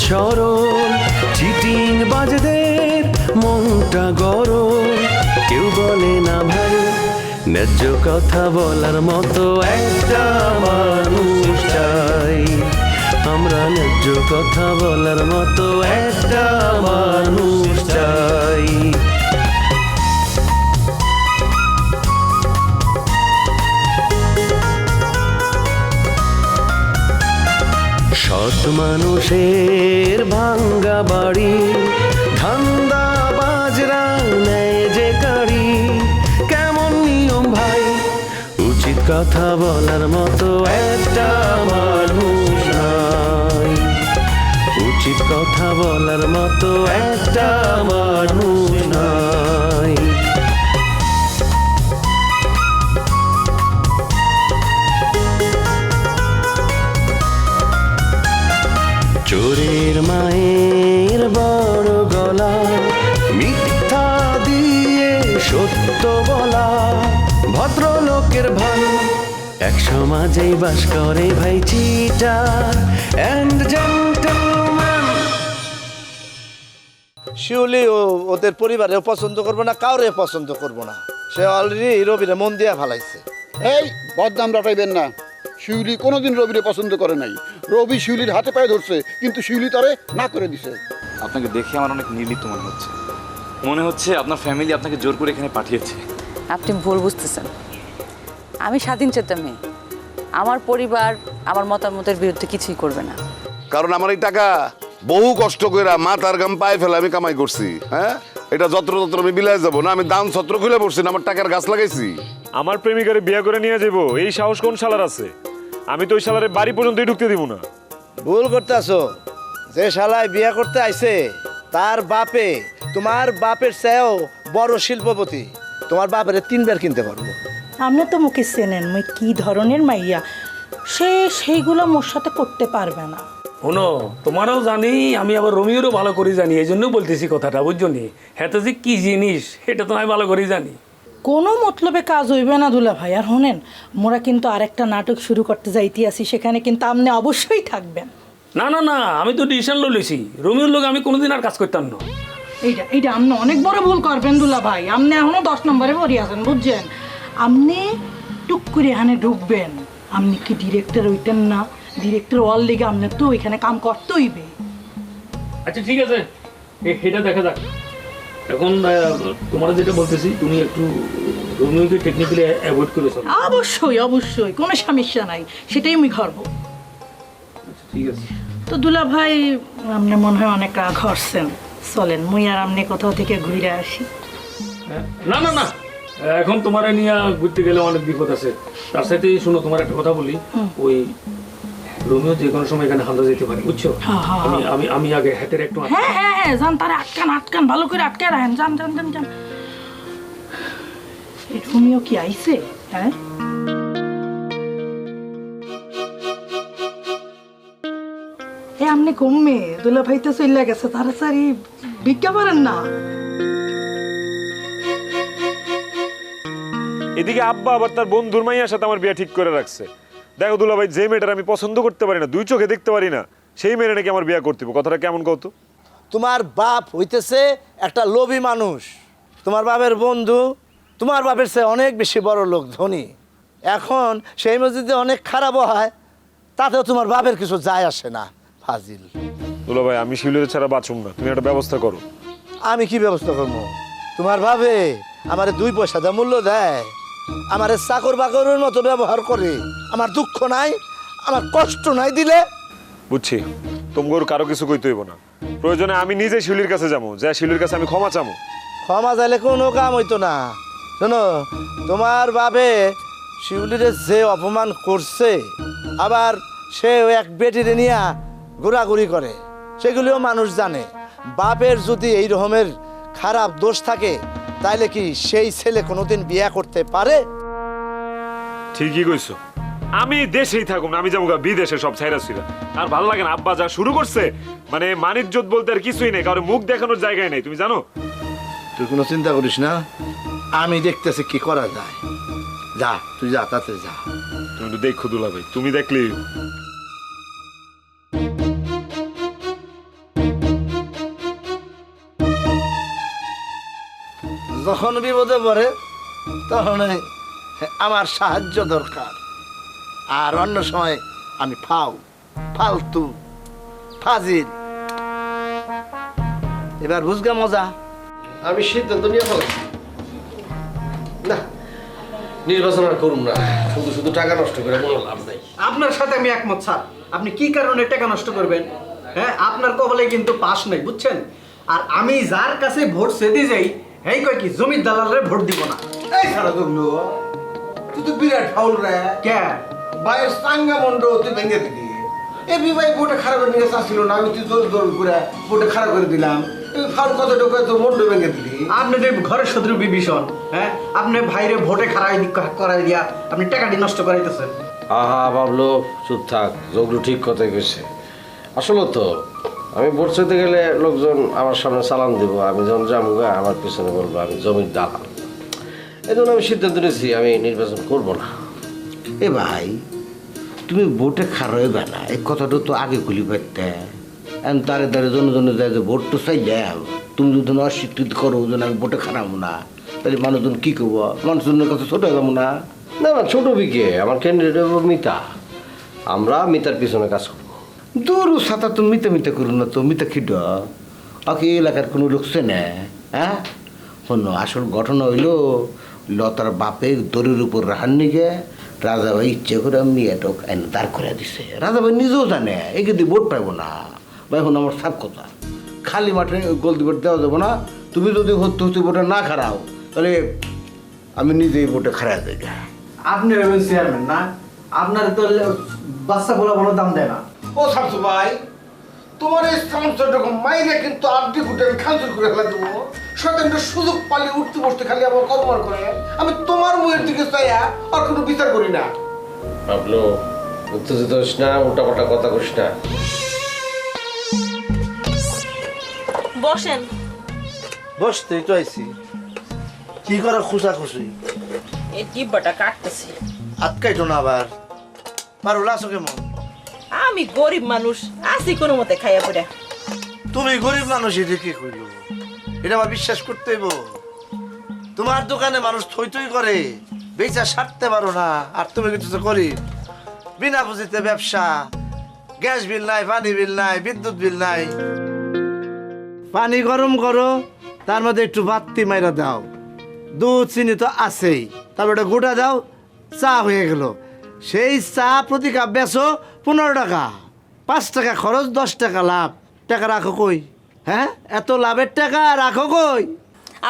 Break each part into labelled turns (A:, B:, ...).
A: সরল, চিটিং বাজদের মনটা গরম। কেউ বলে না ভাই ন্যায্য কথা বলার মতো একটা মানুষ চাই। আমরা ন্যায্য কথা বলার মতো একটা মানুষ চাই। সৎ মানুষের ভাঙ্গা বাড়ি, ধান্দা বাজরা নেয় যে কাড়ি। কেমন নিয়ম ভাই, উচিত কথা বলার মতো একটা মানুষ নাই। উচিত কথা বলার মতো একটা মানুষ নাই। চোরের মায়ের বড় গলা, মিথ্যা দিয়ে সত্য বলা। ভদ্রলোকের ভালো এক সমাজেই বাস করে ভাই চিটার এন্ড জেন্টলম্যান।
B: শিউলি ওদের পরিবারেও পছন্দ করবো না, কাউরে পছন্দ করবো না। সে অলরেডি রবিরে মন দিয়া ফালাইছে।
C: এই বদনাম রটাইবেন না। শিউলি কোনোদিন রবিরে পছন্দ করে নাই। রবি শিউলির হাতে পায়ে ধরছে, কিন্তু শিউলি তারে না করে দিছে।
D: আপনাকে দেখে আমার অনেক নির্লিপ্ত মনে হচ্ছে। মনে হচ্ছে আপনার ফ্যামিলি আপনাকে জোর করে এখানে পাঠিয়েছে।
E: আপনি ভুল বুঝতেছেন। আমি স্বাধীন চেতা মেয়ে। আমার পরিবার আমার মতামতের বিরুদ্ধে কিছুই করবে না।
F: কারণ আমার এই টাকা বহু কষ্ট করে মাথার গাম পায়ে ফেলে আমি কামাই করছি। হ্যাঁ, এটা যত্র তত্র আমি বিলায় যাবো না। আমি দান ছত্র খুলে পড়ছি না, আমার টাকার গাছ লাগাইছি।
G: আমার প্রেমিকারে বিয়ে করে নিয়ে যাবো এই সাহস কোন শালার আছে? আমি তো ওই শালারে বাড়ি পর্যন্তই ঢুকতে দিব না।
B: ভুল করতেছো। যে শালায় বিয়ে করতে আইছে তার বাপে তোমার বাপের চেয়েও বড় শিল্পপতি। তোমার বাপের 3 বার কিনতে পারবো।
H: আপনি তো মুখে চেনেন মুই কি ধরনের মাইয়া, সেইগুলো মোর সাথে করতে পারবে না।
I: শোনো, তোমারও জানি, আমি আবার রোমিওরও ভালো করে জানি, এই জন্য বলতেছি কথাটা, বুঝছো নি? হ্যাঁ, যে কি জিনিস এটা তো আমি ভালো করেই জানি।
H: কোনো মতলবে কাজ হইবে না দুলা ভাই। আর শোনেন, মোরা কিন্তু আরেকটা নাটক শুরু করতে যাইতে আছি, সেখানে কিন্তু আপনি অবশ্যই থাকবেন।
I: না না না, আমি তো ডিসিশন লইছি, রোমিওর লোক আমি কোনোদিন আর কাজ করতাম না।
H: এইটা আপনি অনেক বড় ভুল করবেন দুলা ভাই। আপনি এখনো 10 নম্বরে পড়ি আছেন, বুঝছেন? আপনি টুক করে এখানে ঢুকবেন। আপনি কি ডিরেক্টর হইতেন না? ডিরেক্টর ওয়াল লিগে আপনার তো এখানে কাম করতে হইবে।
I: আচ্ছা ঠিক আছে, এটা দেখা যাক। এখন তোমার যেটা বলতেছি, তুমি একটু রোমিওকে টেকনিক্যালি অ্যাভয়েড করে চলো।
H: অবশ্যই কোনো সমস্যা নাই, সেটাই আমি করবো।
I: ঠিক আছে।
H: তো দুলা ভাই, আপনি মনে হয় অনেক রাগ হচ্ছেন। চলেন মুই আর আপনি কোথাও থেকে ঘুরে আসি।
I: না না না, এখন তোমার নিয়ে ঘুরতে গেলে অনেক বিপদ আছে। তার সাথে শুনো, তোমার একটা কথা বলি, ওই রোমিও যে কোনো সময় এখানে হামলা যেতে পারে, বুঝছো? আমি আগে হাতের একটু
H: হ্যাঁ যান, তারা আটকান ভালো করে আটকে রাখেন। যান। এই রোমিও কি আইছে? হ্যাঁ, আপনি কমে দুলা ভাই তো চলে গেছে, তাড়াতাড়ি ভিক্ষা পারেন না।
G: এদিকে আব্বা আবার তার বন্ধুর মাইয়ার সাথে আমার বিয়ে ঠিক করে রাখছে। দেখো দুলা ভাই, যে মেয়েটার আমি পছন্দ করতে পারি না, 2 চোখে দেখতে পারি না, সেই মেয়েটা নাকি আমার বিয়ে করতে হবে। কথাটা কেমন কত?
B: তোমার বাপ হইতেছে একটা লোভী মানুষ। তোমার বাপের বন্ধু তোমার বাপের চেয়ে অনেক বেশি বড় লোক, ধনী। এখন সেই মসজিদে অনেক খারাপও হয়, তাতেও তোমার বাপের কিছু যায় আসে না। ফাজিল।
G: দুলা ভাই, আমি শিউলির ছাড়া বাঁচুম না, তুমি একটা ব্যবস্থা করো।
B: আমি কি ব্যবস্থা করবো? তোমার ভাবে আমারে 2 পয়সা দা মূল্য দেয়, আমারে চাকর বাকরের মতো ব্যবহার করে। আমার দুঃখ নাই, আমার কষ্ট নাই দিলে।
G: বুঝছি, তোমার কারো কিছু কইতে হইব না। প্রয়োজনে আমি নিজে শিউলির কাছে যাবো, যা শিউলির কাছে আমি ক্ষমা চামো।
B: ক্ষমা চাইলে কোনো কাম হইতো না। শোনো, তোমার বাপে শিউলিরে যে অপমান করছে, আবার সে এক বেটিরে নিয়ে ঘোরাঘুরি করে, সেগুলিও মানুষ জানে। বাপের যদি এই রকমের খারাপ দোষ থাকে, তাইলে কি সেই ছেলে কোনোদিন বিয়ে করতে পারে?
G: ঠিকই কইছো। আমি দেশেই থাকুম, আমি যাবো বিদেশে, সব ছাইরা ছিরা। আর ভালো লাগে না, আব্বা যা শুরু করছে, মানে মানিজ্জত বলতে আর কিছুই নেই, কারণ মুখ দেখানোর জায়গায় নেই, তুমি জানো।
B: তুই কোনো চিন্তা করিস না, আমি দেখতেছি কি করা যায়। যা, তুই যা, তাতে যা।
G: তুমি একটু দেখো দুলা ভাই, তুমি দেখলি।
B: যখন বিপদে পড়ে তখন আমার সাহায্য দরকার, আর অন্য সময় আমি ফালতু ফাজিল। এবার বুঝগা মজা?
J: আমি সিদ্ধান্ত নিয়ে ফেলেছি, না নির্বাচন আর করুন না, শুধু শুধু টাকা নষ্ট করে কোনো লাভ নাই।
K: আপনার সাথে আমি একমত স্যার। আপনি কি কারণে টাকা নষ্ট করবেন? হ্যাঁ, আপনার কপালে কিন্তু পাস নাই, বুঝছেন? আর আমি যার কাছে ভোট চেতে যাই, এই কয় কি জমির দালালের ভোট দিব না।
J: এই সারা দুগ্ন তুই তো বিরাট ফাউল রে।
K: কে
J: বাইরের সাঙ্গা মন্ড তুই ভেঙে দিলি। এই বিবাহ বোটে খারাপ করে নিয়ে চাচ্ছিল না, আমি তুই জোর জোর করে বোটে খারাপ করে দিলাম। তুই ফাউল কত ঢোকে তোর মন্ড ভেঙে দিলি।
K: আপনাদের ঘরের শত্রু বিভীষণ, হ্যাঁ, আপনি ভাইরে ভোটে করাই দিয়া আপনি টাকাটি নষ্ট করাইতেছেন।
J: আহা বাবলু চুপ থাক, জগলু ঠিক কথাই কইছে। আসলে তো আমি ভোট চাইতে গেলে লোকজন আমার সামনে সালাম দিব, আমি যখন যাবো আমার পিছনে বলবো আমি জমির দালাল। এই জন্য আমি সিদ্ধান্ত নিয়েছি আমি নির্বাচন করব না।
L: এ ভাই, তুমি ভোটে খারাপ হইবে না, এই কথাটা তো আগে খুলি পারতে। এখন তারে তারে জনে যায় যে ভোট তো চাই দেও, তুমি যদি অস্বীকৃতি করো যে আমি ভোটে খারাপ না, তাহলে মানুষজন কি করবো? মানুষজনের কাছে ছোট হয়ে যাবো না?
J: না না, ছোট বিকে আমার ক্যান্ডিডেট মিতা, আমরা মিতার পিছনে কাজ করবো।
L: দূর সাঁতার তো মিতে করুন না, তো মিতা খিড ওকে এলাকার কোনো লোক চেনে? হ্যাঁ শোন, আসল ঘটনা হইলো লতার বাপে দড়ির উপর রাহার নিগে রাজা ভাই ইচ্ছে করে মেয়েটা এনে দাঁড় করে দিছে। রাজা ভাই নিজেও জানে একে দিয়ে ভোট পাইব না। বা এখন আমার সাপ কথা, খালি মাঠে গোলদি ভোট দেওয়া যাবো না। তুমি যদি হতে ভোটে না খারাও তাহলে আমি নিজেই ভোটে খারাপ দেয়।
K: আপনি হবেন চেয়ারম্যান না, আপনার তো বাচ্চা বলা কোনো দাম দেয় না।
L: ও শামসু ভাই, তোমার এই সমস্যাটাকে মাইলে কিন্তু আড্ডি গুটে আমি খাঞ্চুর করে ফেলা দেবো। শয়তানটা সুযোগ পালে উঠতে বসতে খালি আমার কর্মর করে। আমি তোমার মুখের দিকে চাইয়া আর কোনো বিচার করি না।
J: বাবলু উত্তেজিত হইস না, উল্টাপাল্টা কথা করিস না।
E: বসেন।
B: বসতেই তো আইছি, কি করে খুশি
E: এই জিব্বাটা কাটতেছি।
B: আটকাইতো না আবার। পারুল আছো কেমন?
E: আমি গরিব মানুষ, আসি কোনো মতে খাইয়া পড়ে।
B: তুমি গরিব মানুষ, এটা কি কইল? এটা আমার বিশ্বাস করতে হইব? তোমার দোকানে মানুষ থই থই করে, বেচা সারতে পারো না, আর তুমি কিন্তু গরিব। বিনা পুঁজিতে ব্যবসা, গ্যাস বিল নাই, পানি বিল নাই, বিদ্যুৎ বিল নাই। পানি গরম করো, তার মধ্যে একটু বাত্তি মাইরা দাও, দুধ চিনি তো আছেই, তারপর ওটা গোটা দাও, চা হয়ে গেল। সেই চা প্রতি কাপ বেচো 15 টাকা, 5 টাকা খরচ, 10 টাকা লাভ। টাকা রাখো কই? হ্যাঁ, এত লাভের টাকা রাখো কই?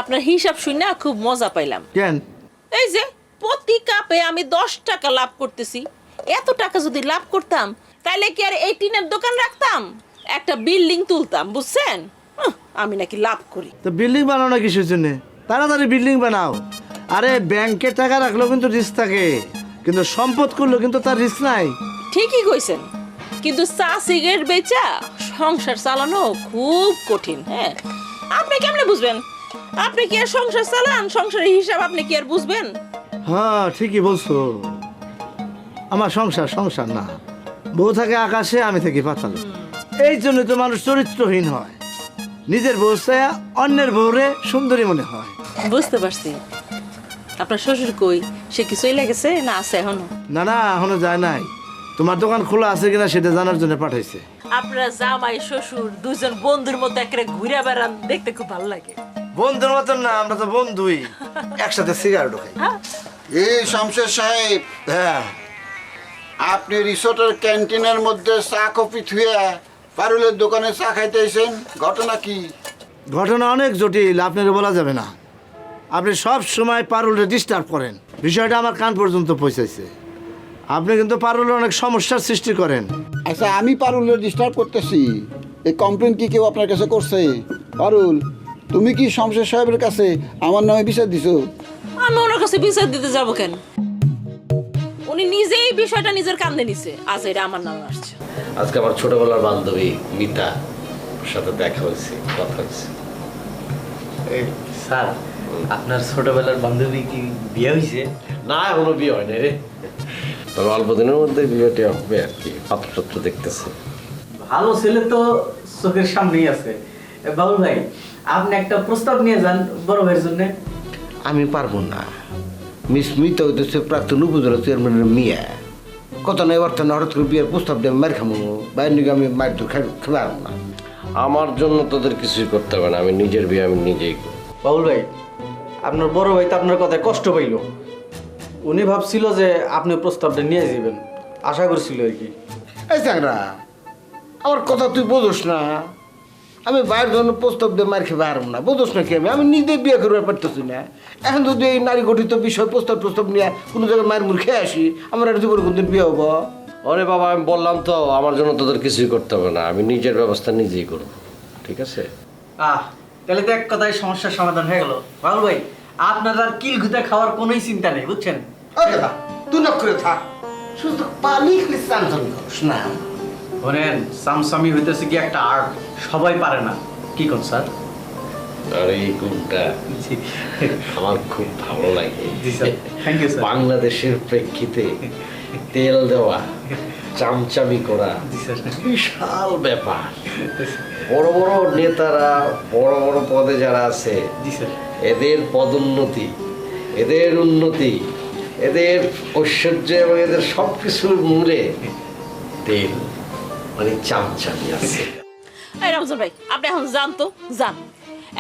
M: আপনার হিসাব শুনে না খুব মজা পাইলাম।
B: কেন?
M: এই যে প্রতি কাপে আমি 10 টাকা লাভ করতেছি, এত টাকা যদি লাভ করতাম তাহলে কি আর এই টিনের দোকান রাখতাম, একটা বিল্ডিং তুলতাম, বুঝছেন? আমি নাকি লাভ করি।
B: তো বিল্ডিং বানাও না কিসের জন্য? তাড়াতাড়ি বিল্ডিং বানাও। আরে ব্যাংকে টাকা রাখলেও কিন্তু রিস্ক থাকে, কিন্তু সম্পদ করলেও কিন্তু তার রিস্ক নাই।
M: ঠিকই কইছেন, কিন্তু চা সিগারেট বেচা সংসার চালানো খুব কঠিন। হ্যাঁ, আপনি কেমনে বুঝবেন? আপনি কি আর সংসার চালান, সংসারের হিসাব আপনি কি আর বুঝবেন?
B: হ্যাঁ, ঠিকই বলছো। আমার সংসার না, বউ থাকে আকাশে, আমি থাকি পাতালে। এই জন্য তো মানুষ চরিত্রহীন হয়, নিজের বউ চায়া অন্যের বউরে সুন্দরী মনে হয়।
M: বুঝতে পারছি। আপনার শ্বশুর কই? সে কি চলে গেছে না আছে এখনো?
B: না, এখনো যায় নাই। তোমার দোকান খোলা আছে কিনা সেটা জানার জন্য পাঠাইছে।
M: আপনার জামাই শ্বশুর দুজন বন্ধুর মতো একেবারে ঘুরে বেড়ান, দেখতে খুব ভালো লাগে।
B: বন্ধুর মতন না, আমরা তো বন্ধুই, একসাথে সিগারেট খাই।
C: এই শামশের সাহেব,
B: হ্যাঁ,
C: আপনি রিসোর্টের ক্যান্টিনের মধ্যে চা কফি থুয়ে পারুলের দোকানে চা খাইতেছেন, ঘটনা কি?
B: ঘটনা অনেক জটিল, আপনার বলা যাবে না। আপনি সব সময় পারুলকে ডিস্টার্ব করেন, বিষয়টা আমার কান পর্যন্ত পৌঁছাইছে। আপনি কিন্তু পারুলের অনেক সমস্যার সৃষ্টি করেন।
C: আচ্ছা, আমি পারুলের ডিস্টার্ব করতেছি, এই কমপ্লেন কি কেউ আপনার কাছে করছে? পারুল, তুমি কি শামশের সাহেবের কাছে আমার নামে বিচার দিছো?
M: আমি ওনার কাছে বিচার দিতে যাব কেন? উনি নিজেই বিষয়টা নিজের কান্দে নিছে, আজ এটা আমার নামে আসছে।
J: আজকে আমার ছোটবেলার বান্ধবী মিতা সাথে দেখা হয়েছে, কথা হয়েছে।
K: স্যার, আপনার ছোটবেলার বান্ধবী কি বিয়ে হয়েছে?
J: না, এখনো বিয়ে হয় না রে, তবে অল্প দিনের মধ্যে বিয়েটি হবে আর কি, পাত্রপত্র দেখতেছে।
K: ভালো ছেলে তো চোখের সামনেই আছে। বাবুল ভাই, আপনি একটা প্রস্তাব নিয়ে যান বড় ভাইয়ের জন্য।
L: আমি পারবো না। মিস মিতা হইতেছে প্রাক্তন উপজেলা চেয়ারম্যানের মেয়ে। কত নয় অর্থ না হঠাৎ করে বিয়ের প্রস্তাব দিয়ে মার খামো, বাইরে নিয়ে আমি মার তো খেতে পারবো না।
J: আমার জন্য তোদের কিছুই করতে হবে না, আমি নিজের বিয়ে আমি নিজেই করব।
K: বাবুল ভাই, আপনার বড় ভাই তো আপনার কথায় কষ্ট পাইল। উনি ভাবছিল যে আপনি প্রস্তাবটা নিয়ে যাবেন, আশা করছিল আর কি।
L: এই চাকরা, আমার কথা তুই বোঝোস না। আমি বাইরের জন্য প্রস্তাব দিয়ে মার খেয়ে পারবো না, বোঝোস না কি? আমি নিজে বিয়ে করবার পারতেছি না। এখন যদি এই নারী গঠিত বিষয় প্রস্তাব নিয়ে কোনো জায়গায় মায়ের মুখ খেয়ে আসি, আমার একটা জীবনে কোনদিন বিয়ে হবো?
J: আরে বাবা, আমি বললাম তো আমার জন্য তোদের কিছুই করতে হবে না, আমি নিজের ব্যবস্থা নিজেই করব। ঠিক আছে?
K: তাহলে তো এক কথায় সমস্যার সমাধান হয়ে গেল। বাবুল ভাই, আপনার আর কিল ঘুতে খাওয়ার কোনোই চিন্তা নেই, বুঝছেন?
L: তুই না করে থাক, শুধু পানি খেলে চাঞ্চল করিস না।
K: শোনেন, সামসামি হইতেছে কি একটা আর্ট, সবাই পারে না। কি কোন স্যার?
J: আর এই গুণটা আমার খুব ভালো লাগে।
K: Thank you sir.
J: বাংলাদেশের প্রেক্ষিতে তেল দেওয়া, চামচামি করা বিশাল ব্যাপার। বড় বড় নেতারা, বড় বড় পদে যারা আছে, এদের পদোন্নতি, এদের উন্নতি, এদের ঐশ্বর্য এবং এদের সব কিছুর মূলে তেল মানে চামচামি আছে।
M: এই রমজান ভাই, আপনি এখন যান তো, যান।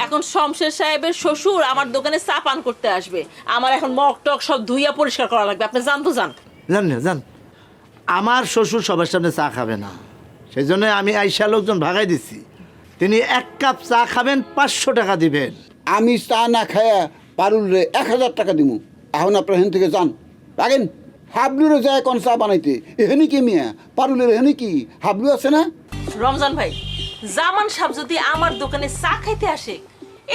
M: এখন শমশের সাহেবের শ্বশুর আমার দোকানে চা পান করতে আসবে, আমার এখন মগ টক সব ধুইয়া পরিষ্কার করা লাগবে। আপনি যান তো, যান।
B: জান না জান, আমার শ্বশুর সবার সামনে চা খাবে না, সেই জন্য আমি আইসা লোকজন ভাগাই দিচ্ছি। তিনি 1 কাপ চা খাবেন, 500 টাকা দিবেন।
C: আমি চা না খায়া পারুল রে 1000 টাকা দিমু। এখন আপনার এখান থেকে যান, রাখেন। হাবলুরে যায় কোন চা বানাইতে? এখানে কি মিয়া পারুলের এখানে কি হাবলু আছে না?
M: রমজান ভাই, জামান সাহেব যদি আমার দোকানে চা খাইতে আসে,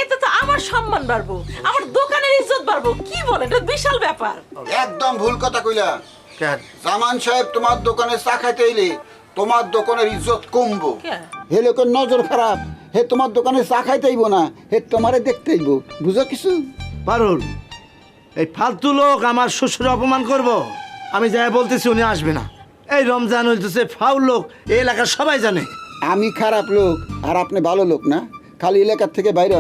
M: এতে তো আমার সম্মান বাড়বো, আমার দোকানের ইজ্জত বাড়বো। কি বলে, এটা বিশাল ব্যাপার।
C: একদম ভুল কথা কইলা। জামান সাহেব তোমার দোকানে চা খাইতে এলে তোমার দোকানের ইজ্জত কমবো। হে লোকের নজর খারাপ, হে তোমার দোকানে চা খাইতে আইব না, হে তোমারে দেখতে আইব। বুঝো কিছু?
B: পারুল, এই ফালতু লোক আমার শ্বশুর অপমান করব, আমি যাই বলতেছি উনি আসবে না। এই রমজান হইতেছে ফাউল লোক, এই এলাকার সবাই জানে।
C: আমি খারাপ লোক আর আপনি ভালো লোক না? খালি এলাকার থেকে বাইরে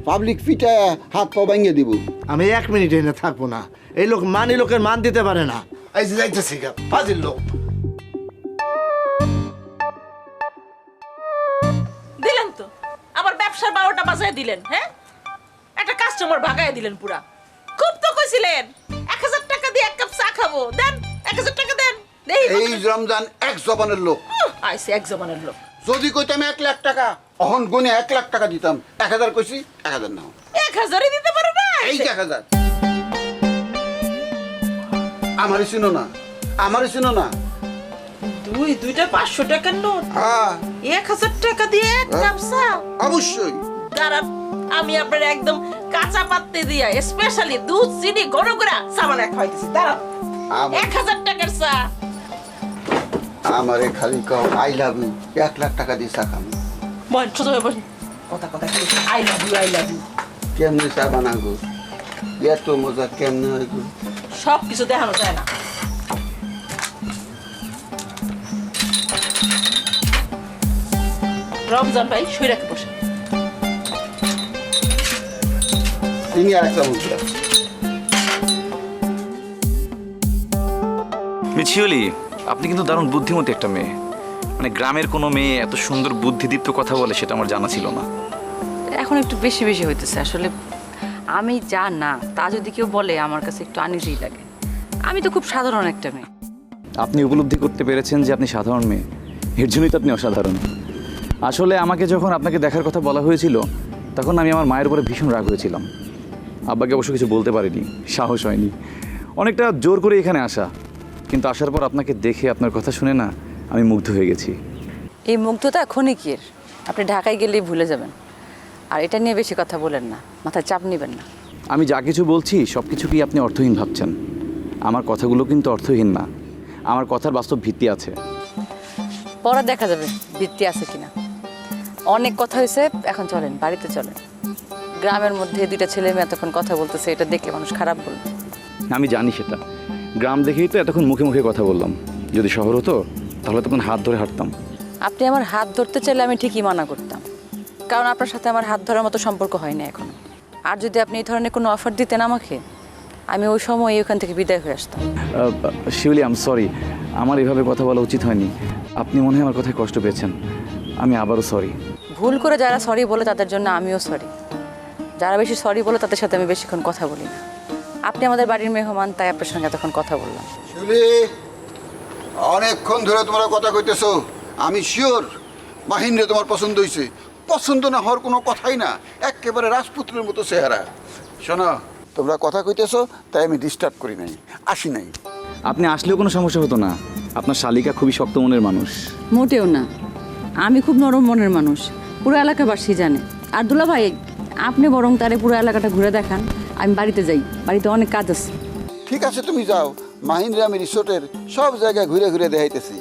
C: পাবলিক পিটায় হাত পা ভাঙিয়ে দিব।
B: আমি 1 মিনিট এনে থাকবো না। এই লোক মানি লোকের মান দিতে পারে না। এই যে যাইতেছি ফাজিল লোক।
M: দিলেন তো আমার ব্যবসার 12টা বাজায় দিলেন। হ্যাঁ, একটা কাস্টমার ভাগায় দিলেন পুরা। খুব তো কইছিলেন 1000 টাকা দিয়ে 1 কাপ চা খাবো, দেন 1000 টাকা দেন।
C: এই রমজান এক জবানের লোক।
M: আইসে এক জবানের লোক।
C: যদি কইতাম 1 লাখ টাকা, অহন গুনে 1 লাখ টাকা দিতাম। 1000 কইছি, 1000 নাও।
M: 1000ই দিতে পারো না?
C: এই 1000 আমারই চিনো না, আমারই চিনো না।
M: দুইটা 500 টাকার নোট, 1000 টাকা দিয়ে 1 কাপ চা?
C: অবশ্যই।
M: দাঁড়ান, আমি আপনার একদম কাঁচা পাত্তে দিয়া স্পেশালি দুধ চিনি গরম করে চা বানায় খাইতেছি। দাঁড়ান, 1000 টাকার চা।
C: আমারে খালি কও আই লাভ ইউ, 1 লাখ টাকা দিয়ে চা খাবো।
M: বল, ছোট ভাই বল, কথা খালি I love you, I love you.
C: কেমনে চা বানাবো? এত মজা কেমনে হয় গো?
M: সব কিছু দেখানো যায় না। রমজান ভাই শুইরাকে বসে।
C: তিনি আর একটা মুদ্রা।
D: মিছিউলি, আপনি কিন্তু দারুণ বুদ্ধিমতী একটা মেয়ে। মানে গ্রামের কোনো মেয়ে এত সুন্দর বুদ্ধিদীপ্ত কথা বলে সেটা আমার জানা ছিল না।
E: এখন একটু বেশি বেশি হইতেছে। আসলে আমি যা না তা যদি কেউ বলে আমার কাছে একটু আনইজি লাগে। আমি তো খুব সাধারণ একটা মেয়ে।
D: আপনি উপলব্ধি করতে পেরেছেন যে আপনি সাধারণ মেয়ে, এর জন্যই তো আপনি অসাধারণ। আসলে আমাকে যখন আপনাকে দেখার কথা বলা হয়েছিল তখন আমি আমার মায়ের উপরে ভীষণ রাগ হয়েছিলাম। আব্বাকে অবশ্য কিছু বলতে পারিনি, সাহস হয়নি। অনেকটা জোর করে এখানে আসা, কিন্তু আসার পর আপনাকে দেখে আপনার কথা শুনে না আমি মুগ্ধ হয়ে গেছি।
E: এই মুগ্ধতা ক্ষণিকের, আপনি ঢাকায় গেলেই ভুলে যাবেন। আর এটা নিয়ে বেশি কথা বলেন না, মাথায় চাপ নেবেন না।
D: আমি যা কিছু বলছি সব কিছু কি আপনি অর্থহীন ভাবছেন? আমার কথাগুলো কিন্তু অর্থহীন না, আমার কথার বাস্তব ভিত্তি আছে।
E: পরে দেখা যাবে ভিত্তি আছে কিনা। অনেক কথা হয়েছে, এখন চলেন বাড়িতে চলেন। গ্রামের মধ্যে 2টা ছেলে মেয়ে এতক্ষণ কথা বলতেছে, এটা দেখলে মানুষ খারাপ বলবে।
D: আমি জানি সেটা, গ্রাম দেখেই তো এতক্ষণ মুখে মুখে কথা বললাম। যদি শহর হতো তাহলে তখন হাত ধরে হাঁটতাম।
E: আপনি আমার হাত ধরতে চাইলে আমি ঠিকই মানা করতাম, কারণ আপনার সাথে আমার হাত ধরার মতো সম্পর্ক হয়নি এখনো। আর যদি আপনি এই ধরনের কোনো অফার দিতেন আমাকে, আমি ওই সময় ওখান থেকে বিদায় হয়ে আসতাম।
D: শিউলি, আম সরি, আমার এভাবে কথা বলা উচিত হয়নি। আপনি মনে হয় আমার কথায় কষ্ট পেয়েছেন, আমি আবারও সরি।
E: ভুল করে যারা সরি বলে তাদের জন্য আমিও সরি। যারা বেশি সরি বলে তাদের সাথে আমি বেশিক্ষণ কথা বলি না। আপনি আমাদের বাড়ির মেহমান, তাই আপনার সঙ্গে এতক্ষণ কথা বললাম।
C: শিউলি, অনেকক্ষণ ধরে তোমরা কথা কইতেছো, আমি শিওর মাহিন্দ্রে তোমার পছন্দ হয়েছে। পছন্দ না হওয়ার কোনো কথাই না, একেবারে রাজপুত্রের মতো চেহারা। শোনো, তোমরা কথা কইতেছো তাই আমি ডিস্টার্ব করি নাই, আসি নাই।
D: আপনি আসলেও কোনো সমস্যা হতো না, আপনার শালিকা খুবই শক্ত মনের মানুষ।
E: মোটেও না, আমি খুব নরম মনের মানুষ, পুরো এলাকাবাসী জানে। আর দুলা ভাই, আপনি বরং তারে পুরো এলাকাটা ঘুরে দেখান, আমি বাড়িতে যাই, বাড়িতে অনেক কাজ আছে।
C: ঠিক আছে, তুমি যাও, মাহিন্দ্রে আমি রিসোর্টের সব জায়গায় ঘুরে ঘুরে দেখাইতেছি।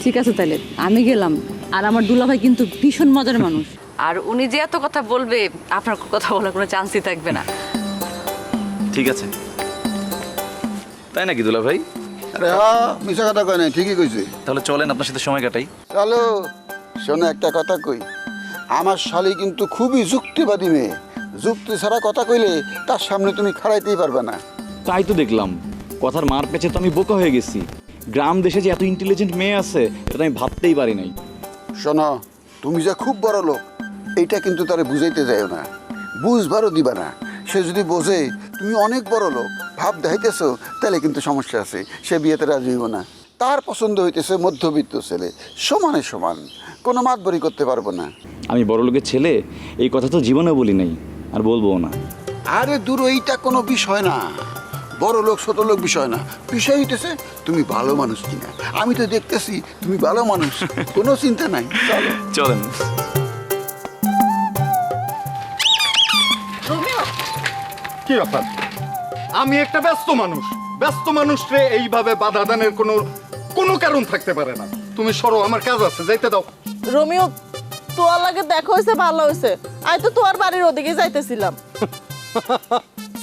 E: ঠিক আছে তাহলে আমি গেলাম। আর আমার দুলা ভাই কিন্তু ভীষণ মজার মানুষ, আর উনি যে এত কথা বলবে আপনার কথা বলার কোনো চান্সই থাকবে না।
D: ঠিক আছে, তাই নাকি দুলা ভাই?
C: আরে হ্যাঁ, মিশা কথা কয় নাই, ঠিকই কইছে।
D: তাহলে চলেন আপনার সাথে সময় কাটাই।
C: চলো। শোনো, একটা কথা কই, আমার শালি কিন্তু খুবই যুক্তিবাদী মেয়ে। যুক্তি ছাড়া কথা কইলে তার সামনে তুমি খাড়াইতেই পারবে না।
D: তাই তো দেখলাম, কথার মার পেছে তো আমি বোকা হয়ে গেছি। গ্রাম দেশে যে এত ইন্টেলিজেন্ট মেয়ে আছে এটা আমি ভাবতেই পারি নাই।
C: শোনো, তুমি যে খুব বড় লোক এইটা কিন্তু তারে বুঝাইতে যাইও না, বুঝবারও দিবা না। সে যদি বোঝে তুমি অনেক বড় লোক ভাব দেখাইতেছো, তাহলে কিন্তু সমস্যা আছে, সে বিয়েতে রাজি হইব না। তার পছন্দ হইতেছে মধ্যবিত্ত ছেলে, সমানে সমান, কোনো মাতবরি করতে পারবো না।
D: আমি বড় লোকের ছেলে, এই কথা তো জীবনে বলি নাই, আর বলবো না।
C: আরে দূর, এইটা কোনো বিষয় না, বড় লোক ছোট লোক বিষয় না। বিষয় হইতেছে তুমি ভালো মানুষ কিনা। আমি তো দেখতেছি তুমি ভালো মানুষ, কোনো চিন্তা নাই। চলো
D: চলেন।
N: কি ব্যাপার? আমি একটা ব্যস্ত মানুষ, ব্যস্ত মানুষরে এইভাবে বাধা দানের কোনো কারণ থাকতে পারে না। তুমি সরো, আমার কাজ আছে, যাইতে দাও।
M: রোমিও, তোর লাগে দেখা হয়েছে, ভালো হয়েছে। আমি তো তোর বাড়ির ওদিকে যাইতেছিলাম।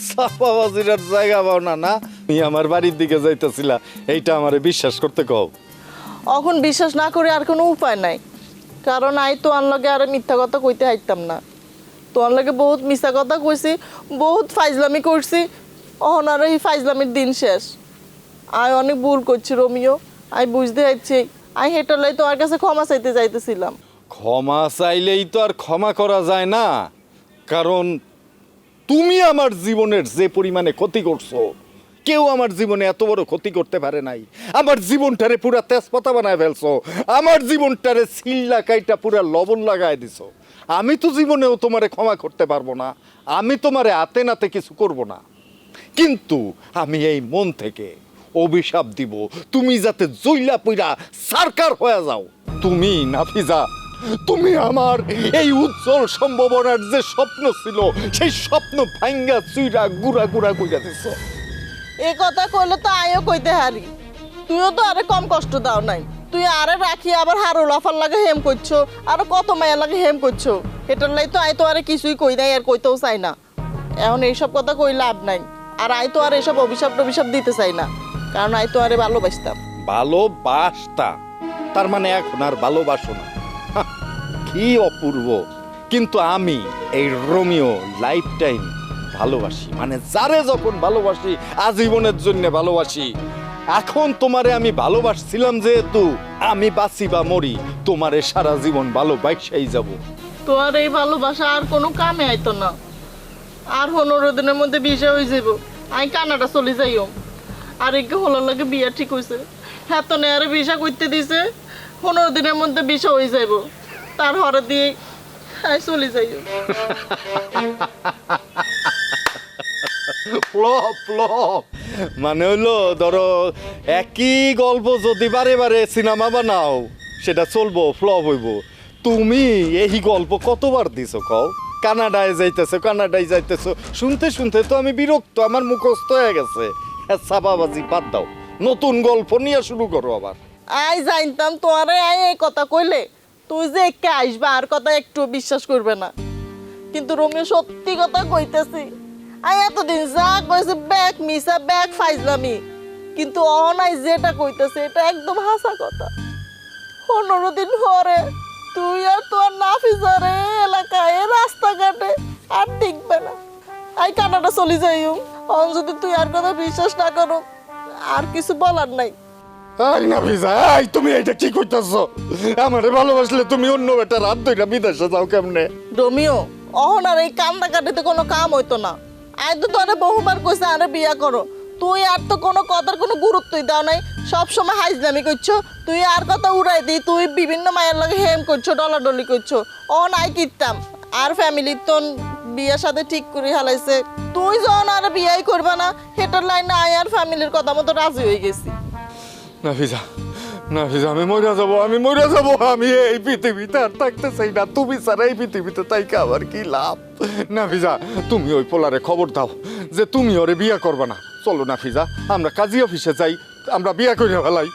N: চাপাবাজির আর জায়গা পাও না না, তুমি আমার বাড়ির দিকে যাইতেছিলা, এইটা আমারে বিশ্বাস করতে কও।
M: এখন বিশ্বাস না করে আর কোনো উপায় নাই, কারণ আই তো আনলগে আর মিথ্যা কথা কইতে হাইতাম না। তোর লাগে বহুত মিথ্যা কথা কইছি, বহুত ফাইজলামি করছি, অহন আর এই ফাইজলামির দিন শেষ। আই অনেক ভুল করছি রোমিও, আই বুঝতে যাচ্ছি। আই হেটালাই তোমার কাছে ক্ষমা চাইতে যাইতেছিলাম।
N: ক্ষমা চাইলেই তো আর ক্ষমা করা যায় না, কারণ তুমি আমার জীবনের যে পরিমাণে ক্ষতি করছো, কেউ আমার জীবনে এত বড় ক্ষতি করতে পারে নাই। আমার জীবনটারে পুরা তেজপাতা বানায় ফেলছো, আমার জীবনটারে সিল্লা কাইটা পুরা লবণ লাগায় দিছো। আমি তো জীবনেও তোমারে ক্ষমা করতে পারবো না, আমি তোমারে হাতে নাতে কিছু করব না, কিন্তু আমি এই মন থেকে অভিশাপ দিব তুমি যাতে জইলা পুইরা সরকার হয়ে যাও। তুমি নাফিজা, তুমি আমার এই উজ্জ্বল সম্ভাবনার যে স্বপ্ন ছিল, সেই স্বপ্ন ভাঙ্গা চুইরা গুড়া গুড়া কইরা দিছো।
M: এই কথা কইলে তো আইও কইতে হারি, তুইও তো আরে কম কষ্ট দাও নাই। তুই আরে রাখি আবার হারু লাফার লাগে হেম করছো, আর কত মায়া লাগে হেম করছো। এটার লাই তো আই তো আরে কিছুই কই নাই, আর কইতেও চাই না। এখন এইসব কথা কই লাভ নাই, আর আই তো আর এইসব অভিশাপ টভিশাপ দিতে চাই না, কারণ আই তো আরে ভালোবাসতাম।
N: ভালোবাসতা তার মানে এখন আর ভালোবাসো না? হাহ, কি অপূর্ব! কিন্তু আমি এই রোমিও লাইফ টাইম ভালোবাসি, মানে যারে যখন ভালোবাসি আজীবনের জন্য ভালোবাসি। এখন তোমারে আমি ভালোবাসছিলাম যেহেতু, আমি বাঁচি বা মরি তোমারে সারা জীবন ভালোবাসাই যাব।
M: তোমার এই ভালোবাসা আর কোনো কামে আইতো না। আর 15 দিনের মধ্যে বিয়ে হয়ে যাব, আমি কানাডা চলে যাইও। আর একে হলো লাগে বিয়া ঠিক হয়েছে, হ্যাঁ তো নেয়ারে ভিসা করতে দিছে। 15 দিনের মধ্যে বিয়ে হয়ে যাব, তার হরে দিয়ে আমি চলে যাইও।
N: ফ্লপ ফ্লপ মানে হলো, ধরো একই গল্প যদি বারে বারে সিনেমা বানাও সেটা চলবো, ফ্লপ হইব। তুমি এই গল্প কতবার দিছো কও? কানাডায় যাইতেছো, কানাডায় যাইতেছো, শুনতে শুনতে তো আমি বিরক্ত, আমার মুখস্থ হয়ে গেছে। চাপাবাজি বাদ দাও, নতুন গল্প নিয়ে শুরু করো আবার।
M: আই জানতাম তোরে আই এই কথা কইলে তুই যে একে আসবা, আর কথা একটু বিশ্বাস করবে না। কিন্তু রোমিও সত্যি কথা কইতেছি, আই এতদিন যা কইছে ব্যাগ মিসা ব্যাগ ফাইজলামি, কিন্তু অনাই যেটা কইতেছে এটা একদম হাসা কথা। 15 দিন পরে তুই আর তোর নাফিজারে এলাকায় রাস্তাঘাটে আর দেখবে না।
O: আই কানাডা চলে যাইও অন যদি তুই আর কথা বিশ্বাস না করো আর কিছু বলার নাই।
N: আই নাফিজা, আই তুমি এটা কি কইতাছো? আমারে ভালোবাসলে তুমি অন্য একটা রাত ধইরা বিদেশে যাও কেমনে?
O: রোমিও অহন আর এই কান্দা কাটিতে কোনো কাম হইতো না। আই তো তোরে বহুবার কইছে আরে বিয়া করো, তুই আর তো কোনো কথার কোনো গুরুত্বই দাও নাই, সব সময় হাইজলামি করছো। তুই আর কথা উড়াই দি, তুই বিভিন্ন মায়ের লগে হেম করছো, ডলাডলি করছো। অহন আই কিতাম আর ফ্যামিলি তো বিয়ার সাথে ঠিক করে হালাইছে, তুই যখন আর বিয়াই করবা না হেটার লাইনে আই আর ফ্যামিলির কথা মতো রাজি হয়ে গেছি।
N: নাফিজা, নাফিজা, আমি মরে যাবো, আমি মরে যাবো। আমি এই পৃথিবীতে আর থাকতে চাই না। তুমি ছাড়া এই পৃথিবীতে তাইকে আবার কি লাভ? নাফিজা, তুমি ওই পোলারে খবর দাও যে তুমি ওরে বিয়া করবা না। চলো নাফিজা, আমরা কাজী অফিসে যাই, আমরা বিয়া করে ফেলাই।